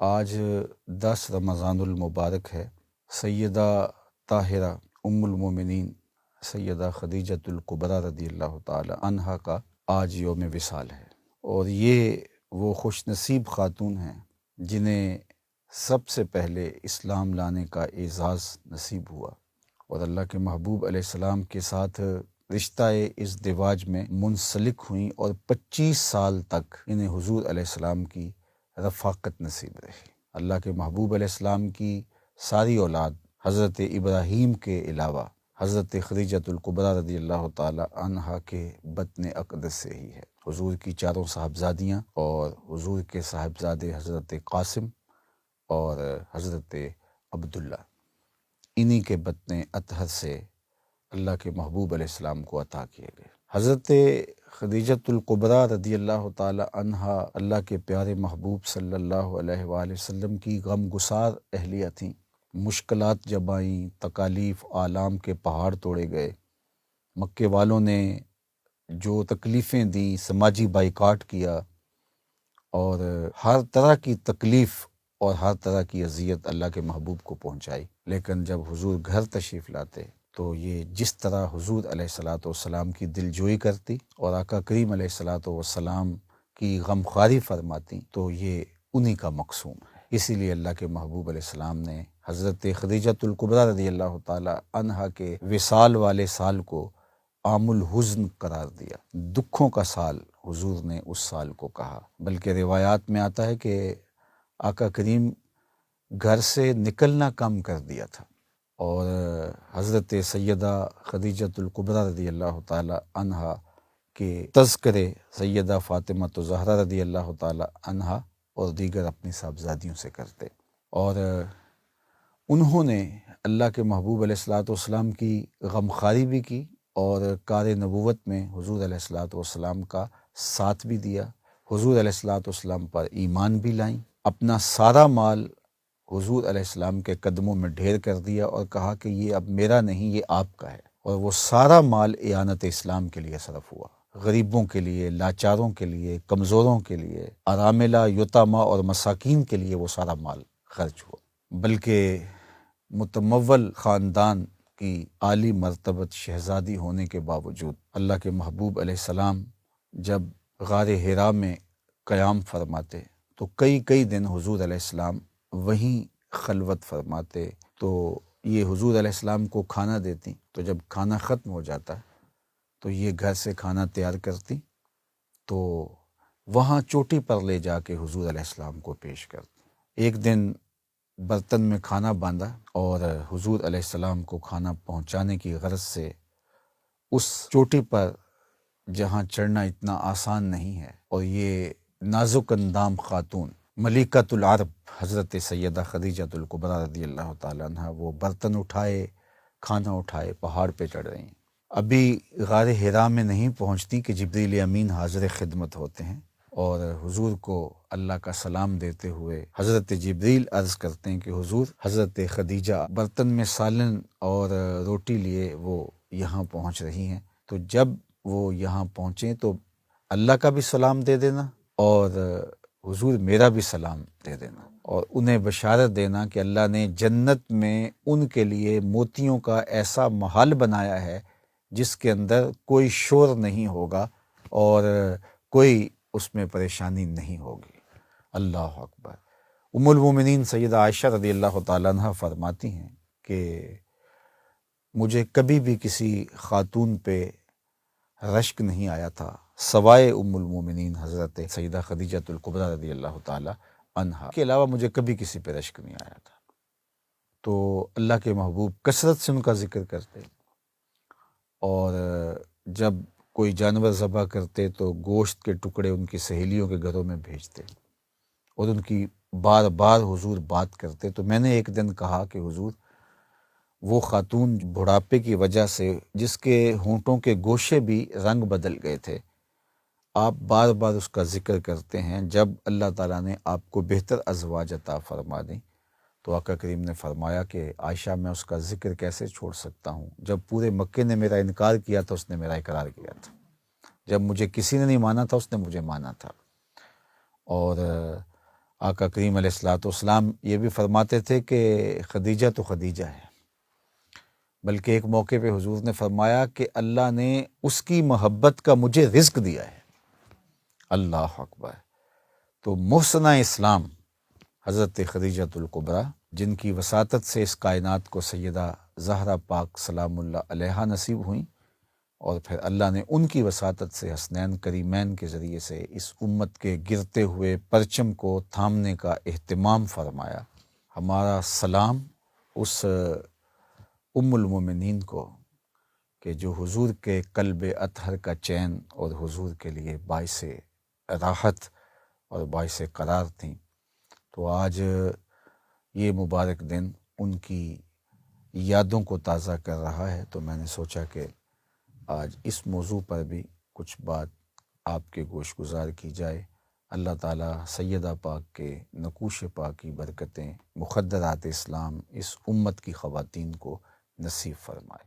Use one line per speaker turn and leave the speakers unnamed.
آج 10 رمضان المبارک ہے۔ سیدہ طاہرہ ام المومنین سیدہ خدیجۃ الکبریٰ رضی اللہ تعالی عنہا کا آج یوم وصال ہے، اور یہ وہ خوش نصیب خاتون ہیں جنہیں سب سے پہلے اسلام لانے کا اعزاز نصیب ہوا، اور اللہ کے محبوب علیہ السلام کے ساتھ رشتہ ازدواج میں منسلک ہوئیں، اور 25 سال تک انہیں حضور علیہ السلام کی رفاقت نصیب رہی۔ اللہ کے محبوب علیہ السلام کی ساری اولاد حضرت ابراہیم کے علاوہ حضرت خدیجۃ الکبریٰ رضی اللہ تعالی عنہا کے بطن اقدس سے ہی ہے۔ حضور کی چاروں صاحبزادیاں اور حضور کے صاحبزادے حضرت قاسم اور حضرت عبداللہ، انہی کے بطن اطہر سے اللہ کے محبوب علیہ السلام کو عطا کیے گئے۔ حضرت خدیجۃ الکبریٰ رضی اللہ تعالی عنہا اللہ کے پیارے محبوب صلی اللہ علیہ وآلہ وسلم کی غم گسار اہلیہ تھیں۔ مشکلات جب آئیں، تکالیف آلام کے پہاڑ توڑے گئے، مکے والوں نے جو تکلیفیں دیں، سماجی بائیکاٹ کیا، اور ہر طرح کی تکلیف اور ہر طرح کی اذیت اللہ کے محبوب کو پہنچائی، لیکن جب حضور گھر تشریف لاتے تو یہ جس طرح حضور علیہ الصلاۃ والسلام کی دل جوئی کرتی اور آقا کریم علیہ الصلاۃ والسلام کی غمخواری فرماتی، تو یہ انہی کا مقصوم ہے۔ اسی لیے اللہ کے محبوب علیہ السلام نے حضرت خدیجۃ الکبریٰ رضی اللہ تعالی عنہا کے وصال والے سال کو عام الحزن قرار دیا، دکھوں کا سال حضور نے اس سال کو کہا۔ بلکہ روایات میں آتا ہے کہ آقا کریم گھر سے نکلنا کم کر دیا تھا، اور حضرت سیدہ خدیجۃ الکبریٰ رضی اللہ تعالی عنہا کے تذکرے سیدہ فاطمہ زہرا رضی اللہ تعالی عنہا اور دیگر اپنی صاحبزادیوں سے کرتے، اور انہوں نے اللہ کے محبوب علیہ الصلاۃ والسلام کی غمخواری بھی کی، اور کار نبوت میں حضور علیہ الصلاۃ والسلام کا ساتھ بھی دیا، حضور علیہ الصلاۃ والسلام پر ایمان بھی لائیں، اپنا سارا مال حضور علیہ السلام کے قدموں میں ڈھیر کر دیا، اور کہا کہ یہ اب میرا نہیں، یہ آپ کا ہے، اور وہ سارا مال اعانت اسلام کے لیے صرف ہوا، غریبوں کے لیے، لاچاروں کے لیے، کمزوروں کے لیے، اراملہ، یتامہ اور مساکین کے لیے وہ سارا مال خرچ ہوا۔ بلکہ متمول خاندان کی عالی مرتبت شہزادی ہونے کے باوجود اللہ کے محبوب علیہ السلام جب غار حرا میں قیام فرماتے تو کئی دن حضور علیہ السلام وہیں خلوت فرماتے، تو یہ حضور علیہ السلام کو کھانا دیتی، تو جب کھانا ختم ہو جاتا تو یہ گھر سے کھانا تیار کرتی، تو وہاں چوٹی پر لے جا کے حضور علیہ السلام کو پیش کرتی۔ ایک دن برتن میں کھانا باندھا، اور حضور علیہ السلام کو کھانا پہنچانے کی غرض سے اس چوٹی پر جہاں چڑھنا اتنا آسان نہیں ہے، اور یہ نازک اندام خاتون ملکۃ العرب حضرت سیدہ خدیجۃ الکبریٰ رضی اللہ تعالی عنہ وہ برتن اٹھائے، کھانا اٹھائے، پہاڑ پہ چڑھ رہی ہیں۔ ابھی غار حرا میں نہیں پہنچتی کہ جبریل امین حاضر خدمت ہوتے ہیں، اور حضور کو اللہ کا سلام دیتے ہوئے حضرت جبریل عرض کرتے ہیں کہ حضور، حضرت خدیجہ برتن میں سالن اور روٹی لیے وہ یہاں پہنچ رہی ہیں، تو جب وہ یہاں پہنچیں تو اللہ کا بھی سلام دے دینا، اور حضور میرا بھی سلام دے دینا، اور انہیں بشارت دینا کہ اللہ نے جنت میں ان کے لیے موتیوں کا ایسا محل بنایا ہے جس کے اندر کوئی شور نہیں ہوگا اور کوئی اس میں پریشانی نہیں ہوگی۔ اللہ اکبر۔ ام المومنین سیدہ عائشہ رضی اللہ تعالیٰ عنہ فرماتی ہیں کہ مجھے کبھی بھی کسی خاتون پہ رشک نہیں آیا تھا سوائے ام المومنین حضرت سیدہ خدیجۃ الکبریٰ رضی اللہ تعالیٰ عنہا کے علاوہ مجھے کبھی کسی پہ رشک نہیں آیا تھا۔ تو اللہ کے محبوب کثرت سے ان کا ذکر کرتے، اور جب کوئی جانور ذبح کرتے تو گوشت کے ٹکڑے ان کی سہیلیوں کے گھروں میں بھیجتے، اور ان کی بار بار حضور بات کرتے۔ تو میں نے ایک دن کہا کہ حضور، وہ خاتون بڑھاپے کی وجہ سے جس کے ہونٹوں کے گوشے بھی رنگ بدل گئے تھے، آپ بار بار اس کا ذکر کرتے ہیں، جب اللہ تعالیٰ نے آپ کو بہتر ازواج عطا فرما دیں تو آقا کریم نے فرمایا کہ عائشہ، میں اس کا ذکر کیسے چھوڑ سکتا ہوں؟ جب پورے مکے نے میرا انکار کیا تھا اس نے میرا اقرار کیا تھا، جب مجھے کسی نے نہیں مانا تھا اس نے مجھے مانا تھا۔ اور آقا کریم علیہ الصلوۃ والسلام یہ بھی فرماتے تھے کہ خدیجہ تو خدیجہ ہے، بلکہ ایک موقع پہ حضور نے فرمایا کہ اللہ نے اس کی محبت کا مجھے رزق دیا ہے۔ اللہ اکبر۔ تو محسنہ اسلام حضرت خدیجۃ الکبریٰ، جن کی وساطت سے اس کائنات کو سیدہ زہرا پاک سلام اللہ علیہا نصیب ہوئیں، اور پھر اللہ نے ان کی وساطت سے حسنین کریمین کے ذریعے سے اس امت کے گرتے ہوئے پرچم کو تھامنے کا اہتمام فرمایا۔ ہمارا سلام اس ام المومنین کو کہ جو حضور کے قلب اطہر کا چین اور حضور کے لیے باعث راحت اور باعث قرار تھیں۔ تو آج یہ مبارک دن ان کی یادوں کو تازہ کر رہا ہے، تو میں نے سوچا کہ آج اس موضوع پر بھی کچھ بات آپ کے گوش گزار کی جائے۔ اللہ تعالیٰ سیدہ پاک کے نقوش پاک کی برکتیں، مخدرات اسلام اس امت کی خواتین کو نصیب فرمائے۔